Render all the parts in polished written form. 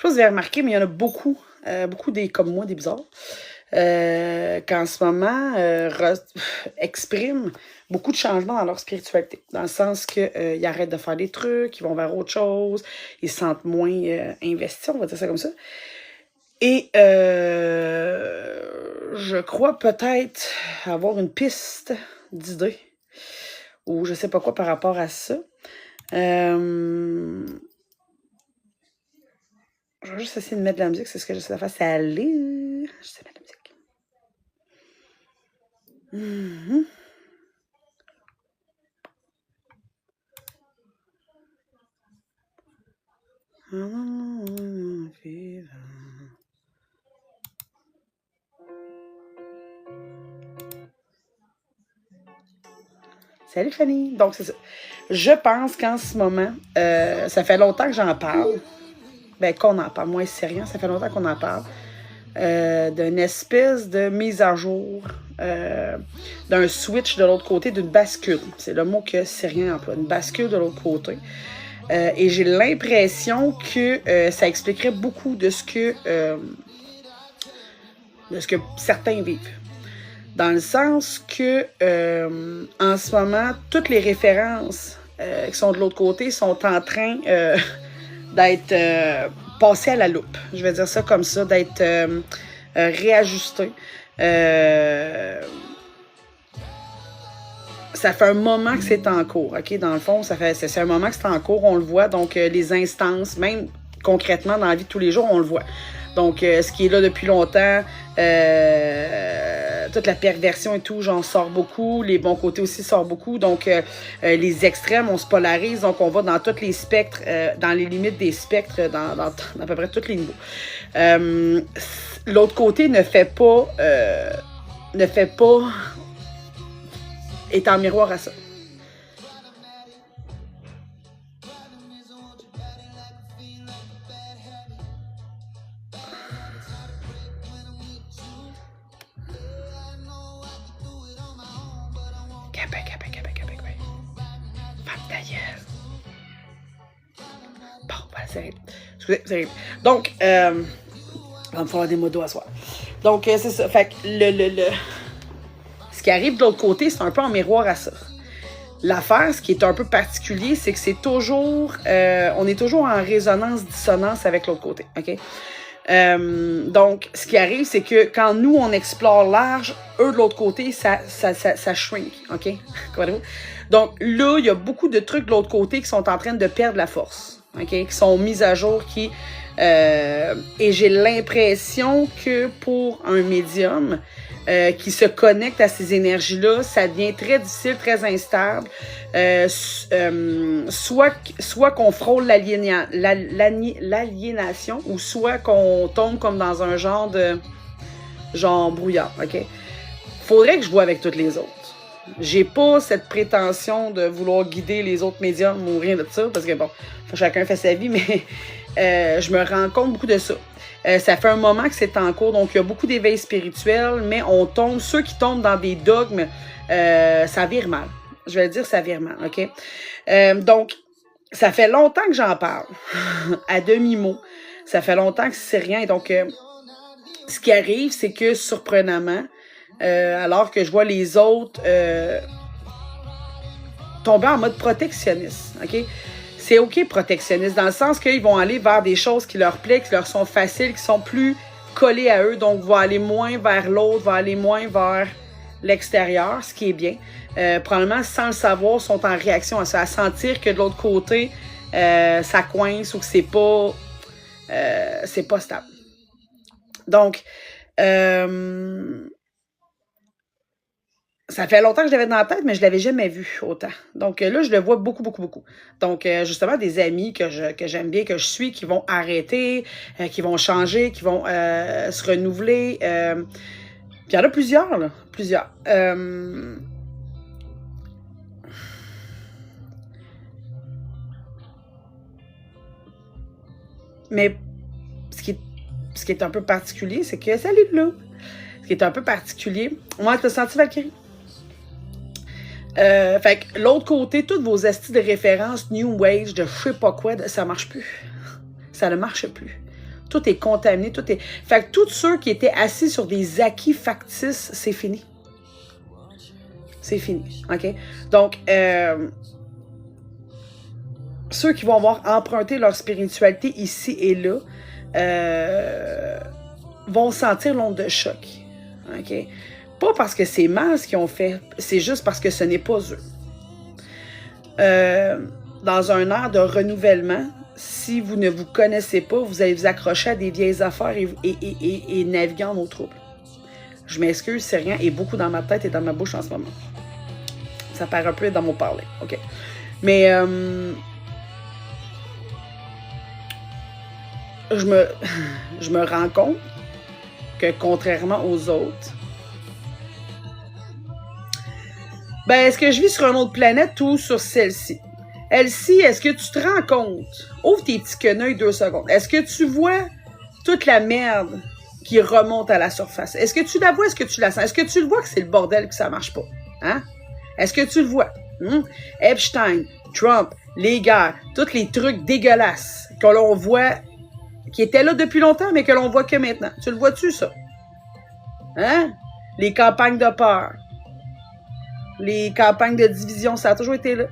sais pas si vous avez remarqué, mais il y en a beaucoup, beaucoup des comme moi, des bizarres, qu'en ce moment expriment beaucoup de changements dans leur spiritualité. Dans le sens qu'ils arrêtent de faire des trucs, ils vont vers autre chose, ils se sentent moins investis, on va dire ça comme ça. Et je crois peut-être avoir une piste d'idées ou je sais pas quoi par rapport à ça. Je vais juste essayer de mettre de la musique, c'est ce que j'essaie de faire, c'est aller. J'essaie de mettre de la musique. Salut Fanny. Donc c'est ça. Je pense qu'en ce moment, ça fait longtemps que j'en parle. Ben qu'on en parle, moi c'est rien, ça fait longtemps qu'on en parle. D'une espèce de mise à jour, d'un switch de l'autre côté, d'une bascule. C'est le mot que Syrien emploie, une bascule de l'autre côté. Et j'ai l'impression que ça expliquerait beaucoup de ce que certains vivent. Dans le sens que, en ce moment, toutes les références qui sont de l'autre côté sont en train d'être passées à la loupe. Je vais dire ça comme ça, d'être réajustées. Ça fait un moment que c'est en cours, OK? Dans le fond, c'est un moment que c'est en cours, on le voit. Donc, les instances, même concrètement dans la vie de tous les jours, on le voit. Donc, ce qui est là depuis longtemps, toute la perversion et tout, j'en sors beaucoup. Les bons côtés aussi sortent beaucoup. Donc, les extrêmes, on se polarise. Donc, on va dans tous les spectres, dans les limites des spectres, dans à peu près tous les niveaux. L'autre côté ne fait pas est en miroir à ça. Bon, voilà, c'est rien. Excusez, c'est rien. Donc, il va me falloir des mots d'eau à soir. Donc, c'est ça. Fait que ce qui arrive de l'autre côté, c'est un peu en miroir à ça. L'affaire, ce qui est un peu particulier, c'est que c'est toujours... on est toujours en résonance-dissonance avec l'autre côté, OK? Donc, ce qui arrive, c'est que quand nous, on explore large, eux, de l'autre côté, ça shrink, OK? Donc, là, il y a beaucoup de trucs de l'autre côté qui sont en train de perdre la force, OK? Qui sont mis à jour, et j'ai l'impression que pour un médium qui se connecte à ces énergies-là, ça devient très difficile, très instable. Soit qu'on frôle l'aliénation, ou soit qu'on tombe comme dans un genre brouillard, OK? Faudrait que je voie avec toutes les autres. J'ai pas cette prétention de vouloir guider les autres médiums ou rien de ça, parce que bon, chacun fait sa vie, mais je me rends compte beaucoup de ça. Ça fait un moment que c'est en cours, donc il y a beaucoup d'éveil spirituel, mais ceux qui tombent dans des dogmes, ça vire mal. Je vais le dire, ça vire mal, OK? Donc, ça fait longtemps que j'en parle, à demi-mot. Ça fait longtemps que c'est rien. Donc, ce qui arrive, c'est que, surprenamment, alors que je vois les autres tomber en mode protectionniste, OK? C'est OK protectionniste, dans le sens qu'ils vont aller vers des choses qui leur plaisent, qui leur sont faciles, qui sont plus collées à eux, donc vont aller moins vers l'autre, vont aller moins vers l'extérieur, ce qui est bien. Probablement, sans le savoir, sont en réaction à ça, à sentir que de l'autre côté, ça coince ou que c'est pas stable. Donc, ça fait longtemps que je l'avais dans la tête, mais je l'avais jamais vu autant. Donc là, je le vois beaucoup, beaucoup, beaucoup. Donc, justement, des amis que j'aime bien, que je suis, qui vont arrêter, qui vont changer, qui vont se renouveler. Puis il y en a plusieurs, là. Plusieurs. Mais ce qui est un peu particulier, c'est que... Salut, Lou! Ce qui est un peu particulier... Moi, t'as senti, Valkyrie? Fait que l'autre côté, toutes vos estis de référence New Age, de je sais pas quoi, ça marche plus. Ça ne marche plus. Tout est contaminé, tout est... Fait que tous ceux qui étaient assis sur des acquis factices, c'est fini. C'est fini, OK? Donc, ceux qui vont avoir emprunté leur spiritualité ici et là vont sentir l'onde de choc, OK? Pas parce que c'est mal ce qu'ils ont fait, c'est juste parce que ce n'est pas eux. Dans un air de renouvellement, si vous ne vous connaissez pas, vous allez vous accrocher à des vieilles affaires et naviguer en eau trouble. Je m'excuse, c'est rien, et beaucoup dans ma tête et dans ma bouche en ce moment. Ça paraît un peu dans mon parler, OK? Mais je me rends compte que contrairement aux autres, ben, est-ce que je vis sur une autre planète ou sur celle-ci? Elsie, est-ce que tu te rends compte? Ouvre tes petits quenouilles 2 secondes. Est-ce que tu vois toute la merde qui remonte à la surface? Est-ce que tu la vois? Est-ce que tu la sens? Est-ce que tu le vois que c'est le bordel que ça marche pas? Hein? Est-ce que tu le vois? Epstein, Trump, les guerres, tous les trucs dégueulasses que l'on voit, qui étaient là depuis longtemps, mais que l'on voit que maintenant. Tu le vois-tu, ça? Hein? Les campagnes de peur. Les campagnes de division, ça a toujours été là.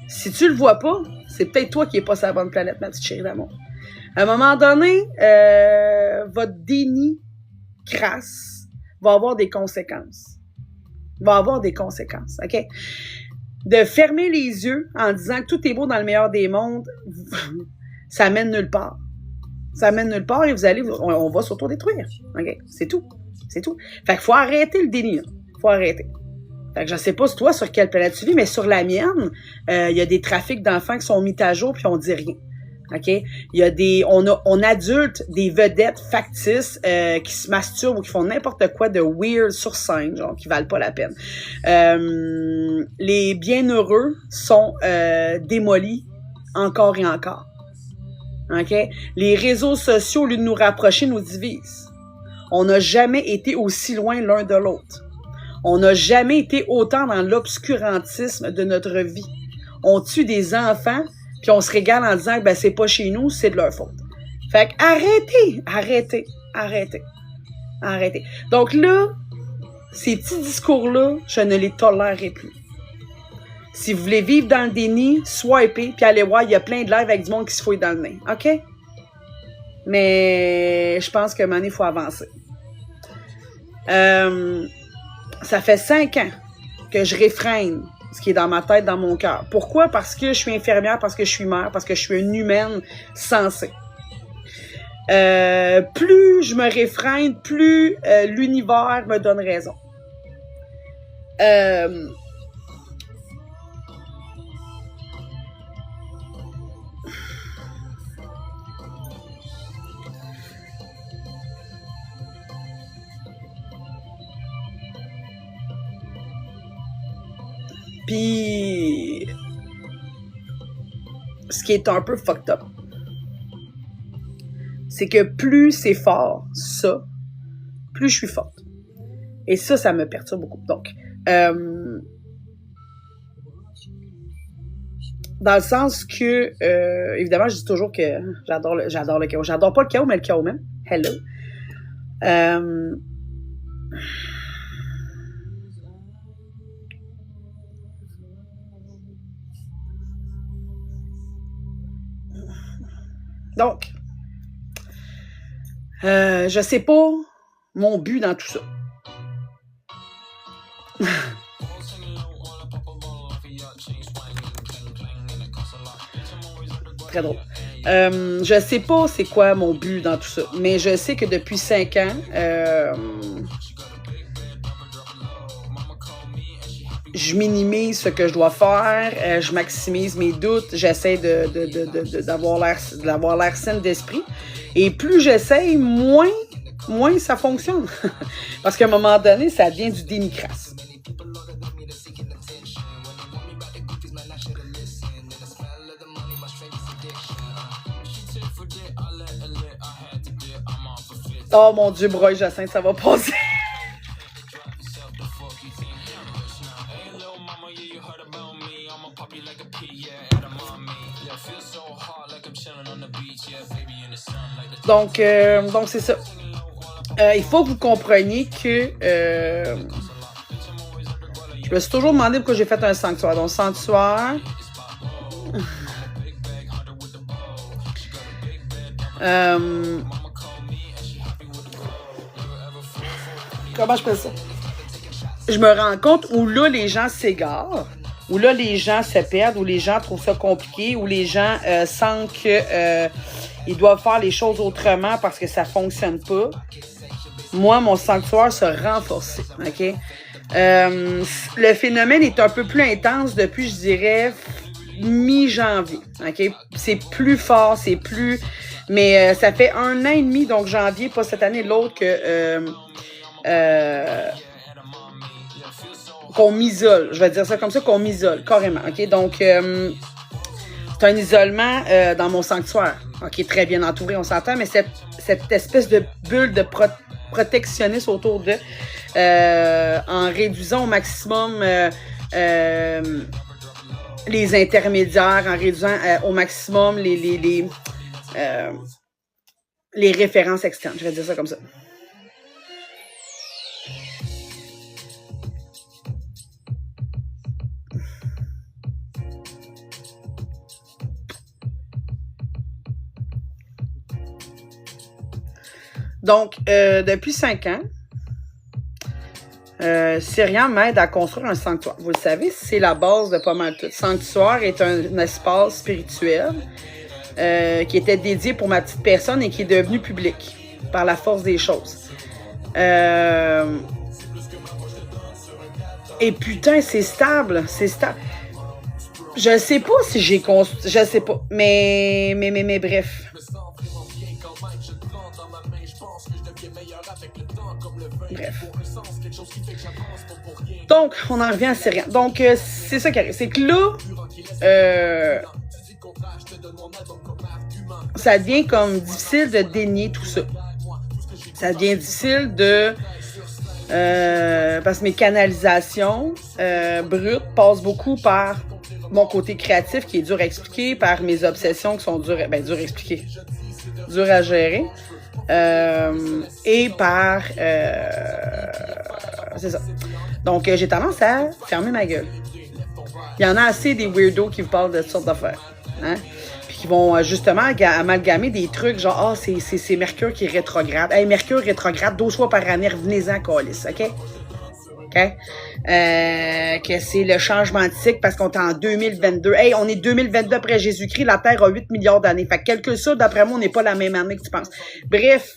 Si tu le vois pas, c'est peut-être toi qui n'es pas sur la bonne planète, ma petite chérie d'amour. À un moment donné, votre déni crasse va avoir des conséquences. Va avoir des conséquences, OK? De fermer les yeux en disant que tout est beau dans le meilleur des mondes, ça mène nulle part. Ça mène nulle part et vous allez, on va s'autodétruire. OK? C'est tout. C'est tout. Fait qu'il faut arrêter le déni, là. Faut arrêter. Fait que je sais pas si toi, sur quelle planète tu vis, mais sur la mienne, il y a des trafics d'enfants qui sont mis à jour puis on dit rien. OK? Il y a on adulte des vedettes factices qui se masturbent ou qui font n'importe quoi de weird sur scène, genre, qui valent pas la peine. Les bienheureux sont démolis encore et encore. OK? Les réseaux sociaux, au lieu de nous rapprocher, nous divisent. On n'a jamais été aussi loin l'un de l'autre. On n'a jamais été autant dans l'obscurantisme de notre vie. On tue des enfants, puis on se régale en disant que ben, c'est pas chez nous, c'est de leur faute. Fait que arrêtez. Donc là, ces petits discours-là, je ne les tolérerai plus. Si vous voulez vivre dans le déni, swipez, puis allez voir, il y a plein de lives avec du monde qui se fouille dans le nez. OK? Mais je pense que maintenant, il faut avancer. Ça fait 5 ans que je réfrène ce qui est dans ma tête, dans mon cœur. Pourquoi? Parce que je suis infirmière, parce que je suis mère, parce que je suis une humaine sensée. Plus je me réfrène, plus l'univers me donne raison. Puis, ce qui est un peu fucked up, c'est que plus c'est fort, ça, plus je suis forte. Et ça me perturbe beaucoup. Donc, dans le sens que, évidemment, je dis toujours que j'adore le chaos. J'adore pas le chaos, mais le chaos même. Hello. Donc, je sais pas mon but dans tout ça. Très drôle. Je sais pas c'est quoi mon but dans tout ça, mais je sais que depuis 5 ans, je minimise ce que je dois faire, je maximise mes doutes, j'essaie d'avoir l'air saine d'esprit. Et plus j'essaie, moins ça fonctionne. Parce qu'à un moment donné, ça devient du déni crasse. Oh mon Dieu, Broye Jacinthe, ça va passer. Donc c'est ça. Il faut que vous compreniez que je me suis toujours demandé pourquoi j'ai fait un sanctuaire. Donc, sanctuaire. Comment je fais ça? Je me rends compte où là, les gens s'égarent, où là, les gens se perdent, où les gens trouvent ça compliqué, où les gens sentent que ils doivent faire les choses autrement parce que ça fonctionne pas. Moi, mon sanctuaire se renforce. OK? Le phénomène est un peu plus intense depuis, je dirais, mi-janvier. OK? C'est plus fort, c'est plus... Mais ça fait 1 an et demi, donc janvier, pas cette année, l'autre, que qu'on m'isole. Je vais dire ça comme ça, qu'on m'isole, carrément. OK? Donc, c'est un isolement dans mon sanctuaire. OK? Très bien entouré, on s'entend, mais cette espèce de bulle de protectionniste autour de... en réduisant au maximum les intermédiaires, en réduisant au maximum les références externes. Je vais dire ça comme ça. Donc, depuis 5 ans, Cyrian m'aide à construire un sanctuaire. Vous le savez, c'est la base de pas mal tout. Sanctuaire est un espace spirituel qui était dédié pour ma petite personne et qui est devenu public par la force des choses. Et putain, c'est stable, c'est stable. Je sais pas si j'ai construit, je sais pas, mais bref. Bref. Donc, on en revient à Cyrian. Donc, c'est ça qui arrive. C'est que là, ça devient comme difficile de dénier tout ça. Ça devient difficile de... parce que mes canalisations brutes passent beaucoup par mon côté créatif qui est dur à expliquer, par mes obsessions qui sont dures à expliquer, dures à gérer. Et par... c'est ça. Donc, j'ai tendance à fermer ma gueule. Il y en a assez des weirdos qui vous parlent de toutes sortes d'affaires. Hein? Puis qui vont justement amalgamer des trucs genre, c'est Mercure qui est rétrograde. Hey, Mercure rétrograde 12 fois par année, revenez-en, câlisse, OK? OK? Que c'est le changement de cycle parce qu'on est en 2022. Hey, on est 2022 après Jésus-Christ, la Terre a 8 milliards d'années. Fait que calcule ça, d'après moi, on n'est pas la même année que tu penses. Bref.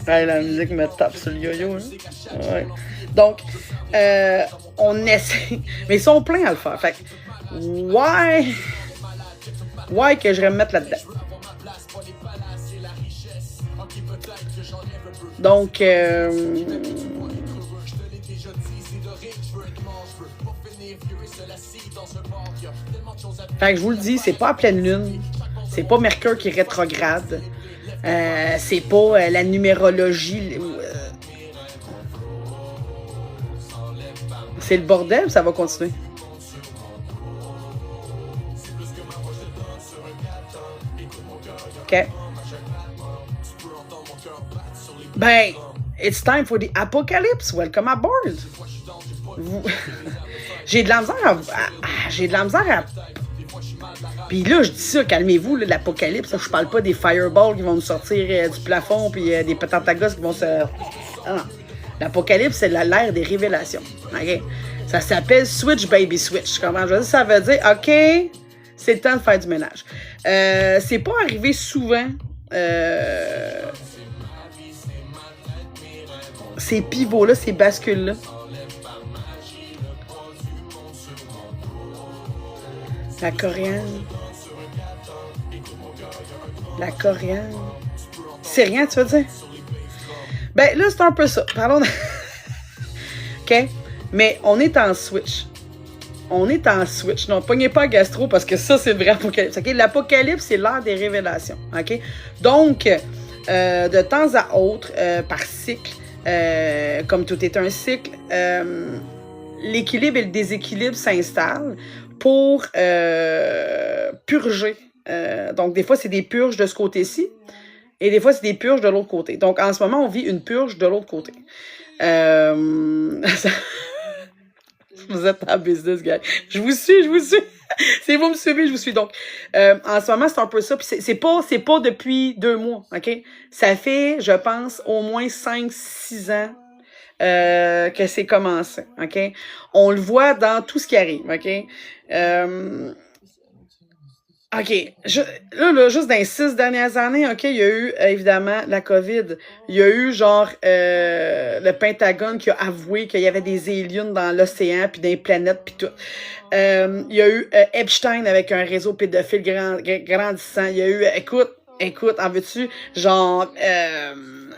Hey, la musique me tape sur le yo-yo. Hein? Ouais. Donc, on essaie. Mais ils sont pleins à le faire. Fait que, why que je vais me mettre là-dedans? Donc, fait que je vous le dis, c'est pas à pleine lune, c'est pas Mercure qui est rétrograde, c'est pas la numérologie, c'est le bordel, ça va continuer. OK. Ben, it's time for the apocalypse. Welcome aboard. J'ai de la misère à... Puis là, je dis ça, calmez-vous, l'apocalypse, je parle pas des fireballs qui vont nous sortir du plafond, puis des patentagos qui vont se... Ah non. L'apocalypse, c'est l'ère des révélations. OK? Ça s'appelle Switch Baby Switch. Comment je veux dire? Ça veut dire, OK, c'est le temps de faire du ménage. C'est pas arrivé souvent... ces pivots-là, ces bascules-là. La coréenne. La coréenne. C'est rien, tu veux dire? Ben là, c'est un peu ça. Parlons de... OK? Mais on est en switch. On est en switch. Non, pognez pas gastro parce que ça, c'est le vrai apocalypse. OK? L'apocalypse, c'est l'ère des révélations. OK? Donc, de temps à autre, par cycle, comme tout est un cycle, l'équilibre et le déséquilibre s'installent pour purger. Donc, des fois, c'est des purges de ce côté-ci et des fois, c'est des purges de l'autre côté. Donc, en ce moment, on vit une purge de l'autre côté. Vous êtes en business, gars. Je vous suis. C'est vous me suivez, je vous suis. Donc, en ce moment, c'est un peu ça. Puis c'est pas depuis 2 mois, OK? Ça fait, je pense, au moins 5-6 ans que c'est commencé, OK? On le voit dans tout ce qui arrive, OK? OK. Là, juste dans les 6 dernières années, OK, il y a eu, évidemment, la COVID. Il y a eu, genre, le Pentagone qui a avoué qu'il y avait des aliens dans l'océan, puis des planètes, puis tout. Il y a eu Epstein avec un réseau pédophile grandissant. Il y a eu, écoute, en veux-tu, genre,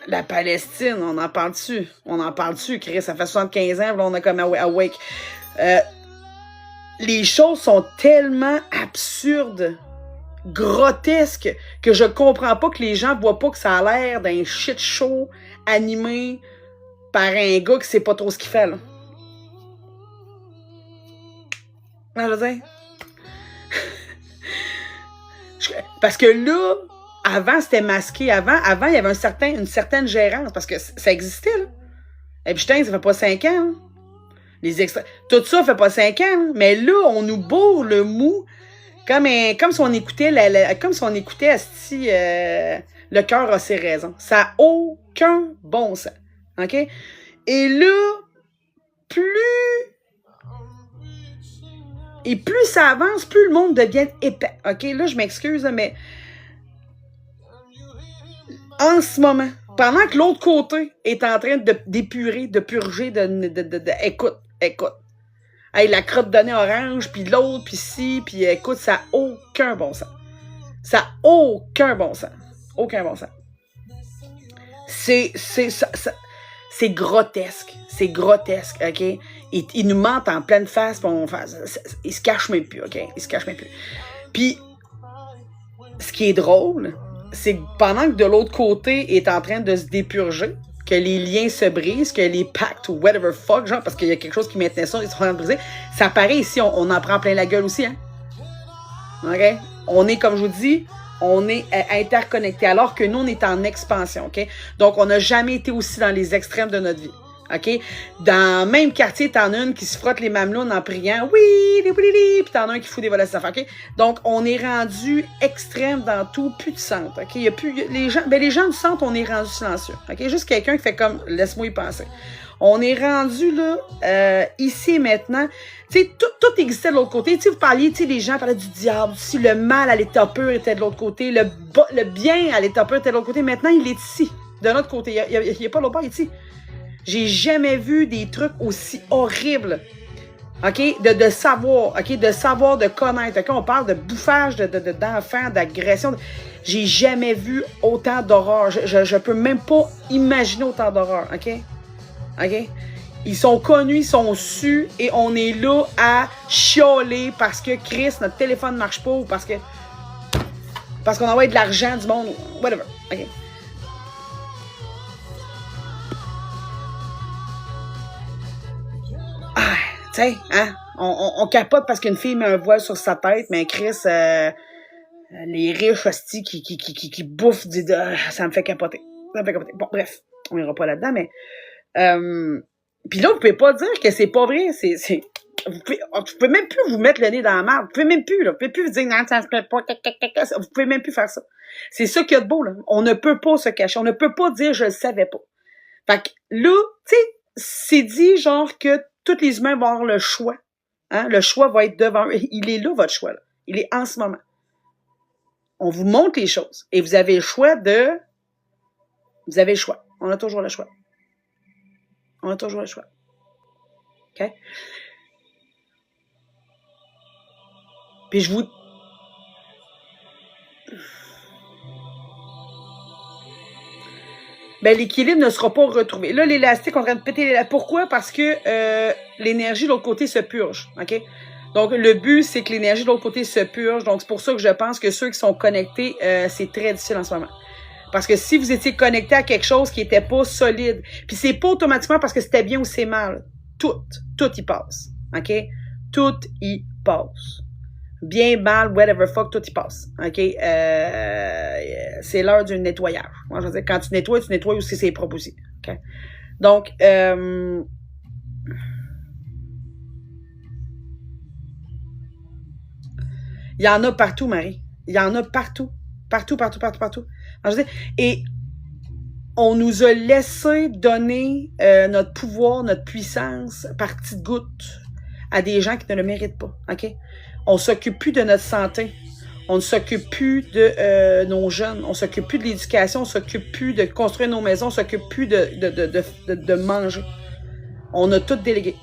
la Palestine, on en parle-tu, Chris, ça fait 75 ans, là, on a comme awake. Les choses sont tellement absurdes, grotesques, que je comprends pas que les gens voient pas que ça a l'air d'un shit show animé par un gars qui sait pas trop ce qu'il fait, là. Je veux dire. Parce que là, avant, c'était masqué. Avant, il y avait une certaine gérance, parce que ça existait, là. Epstein, ça fait pas 5 ans, là. Tout ça fait pas 5 ans, là. Mais là, on nous bourre le mou comme si on écoutait le cœur a ses raisons. Ça n'a aucun bon sens. OK? Et là, plus ça avance, plus le monde devient épais. OK? Là, je m'excuse, mais en ce moment, pendant que l'autre côté est en train d'épurer, de purger, écoute. Hey, la crotte de nez orange, puis l'autre, puis ci, puis écoute, ça n'a aucun bon sens. Aucun bon sens. C'est grotesque. OK? Ils nous mentent en pleine face, ils se cachent même plus, OK? Puis, ce qui est drôle, c'est que pendant que de l'autre côté est en train de se dépurger, que les liens se brisent, que les pactes ou whatever fuck, genre, parce qu'il y a quelque chose qui maintenait ça, ils sont en train de briser, ça paraît ici, on en prend plein la gueule aussi, hein? OK? On est, comme je vous dis, on est interconnectés, alors que nous, on est en expansion, OK? Donc, on n'a jamais été aussi dans les extrêmes de notre vie, OK? Dans le même quartier, t'en as une qui se frotte les mamelons en priant, oui, puis t'en as un qui fout des volets de affaires, OK? Donc, on est rendu extrême dans tout, plus de centre, OK? Il y a plus, les gens du centre, on est rendu silencieux, OK? Juste quelqu'un qui fait comme, laisse-moi y penser. On est rendu, là, ici et maintenant. Tu sais, tout existait de l'autre côté. Tu sais, vous parliez, tu sais, les gens parlaient du diable. Si le mal à l'état pur était de l'autre côté, le bien à l'état pur était de l'autre côté. Maintenant, il est ici, de notre côté. Il n'y a pas l'autre bord, il est ici. J'ai jamais vu des trucs aussi horribles. OK? De savoir, OK? De savoir, de connaître. OK? On parle de bouffage d'enfants, d'agression. J'ai jamais vu autant d'horreur. Je peux même pas imaginer autant d'horreur. OK? OK? Ils sont connus, ils sont sus, et on est là à chialer parce que Chris, notre téléphone ne marche pas, ou parce qu'on envoie de l'argent du monde, whatever. OK? Ah, tu sais, hein? On capote parce qu'une fille met un voile sur sa tête, mais Chris, les riches hosties qui bouffent, ça me fait capoter. Bon, bref, on ira pas là-dedans, mais puis là, vous pouvez pas dire que c'est pas vrai. Vous pouvez même plus vous mettre le nez dans la merde. Vous pouvez même plus, là. Vous pouvez plus vous dire, non, ça se fait pas, vous pouvez même plus faire ça. C'est ça qu'il y a de beau, là. On ne peut pas se cacher. On ne peut pas dire, je le savais pas. Fait que là, tu sais, c'est dit, genre, que tous les humains vont avoir le choix. Hein? Le choix va être devant eux. Il est là, votre choix, là. Il est en ce moment. On vous montre les choses. Et vous avez le choix Vous avez le choix. On a toujours le choix. OK? Puis je vous... Ben, l'équilibre ne sera pas retrouvé. Là, l'élastique est en train de péter l'élastique. Pourquoi? Parce que l'énergie de l'autre côté se purge. OK? Donc, le but, c'est que l'énergie de l'autre côté se purge. Donc, c'est pour ça que je pense que ceux qui sont connectés, c'est très difficile en ce moment. Parce que si vous étiez connecté à quelque chose qui était pas solide, puis c'est pas automatiquement parce que c'était bien ou c'est mal. tout y passe. OK? Tout y passe. Bien, mal, whatever fuck, tout y passe. OK? C'est l'heure du nettoyage. Moi, je veux dire, quand tu nettoies aussi ses propres aussi. OK? Donc, il y en a partout, Marie. Il y en a partout. Partout. Alors, je veux dire, et on nous a laissé donner notre pouvoir, notre puissance par petites gouttes à des gens qui ne le méritent pas. OK? On s'occupe plus de notre santé. On ne s'occupe plus de nos jeunes. On s'occupe plus de l'éducation. On s'occupe plus de construire nos maisons. On s'occupe plus de manger. On a tout délégué.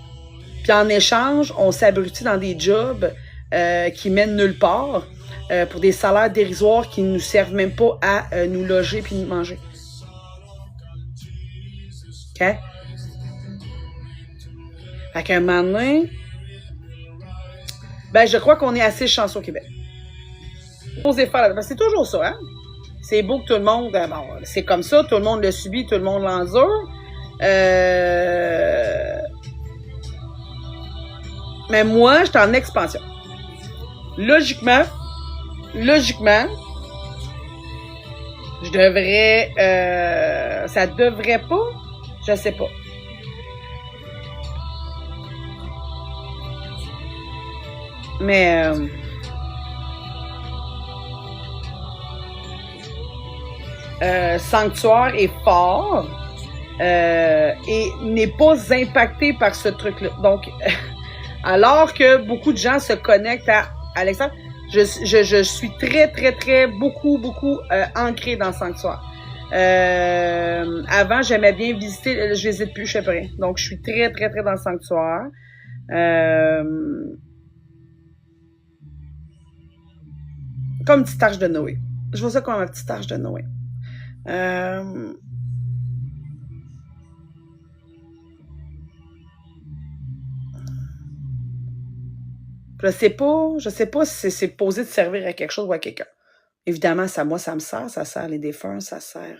Puis en échange, on s'abrutit dans des jobs qui mènent nulle part pour des salaires dérisoires qui ne nous servent même pas à nous loger puis nous manger. OK? Fait qu'à un moment donné, ben, je crois qu'on est assez chanceux au Québec. C'est toujours ça, hein? C'est beau que tout le monde... Bon, c'est comme ça, tout le monde le subit, tout le monde l'endure. Mais moi, je suis en expansion. Logiquement, je devrais... ça devrait pas? Je sais pas. Mais... Sanctuaire est fort et n'est pas impacté par ce truc-là. Donc, alors que beaucoup de gens se connectent à Alexandre, je suis très, beaucoup ancrée dans le Sanctuaire. Avant, j'aimais bien visiter, je visite plus, je sais pas rien. Donc, je suis très dans le Sanctuaire. Comme une petite arche de Noé. Je vois ça comme une petite arche de Noé. Je sais pas si c'est posé de servir à quelque chose ou à quelqu'un. Évidemment, moi, ça me sert, ça sert les défunts, ça sert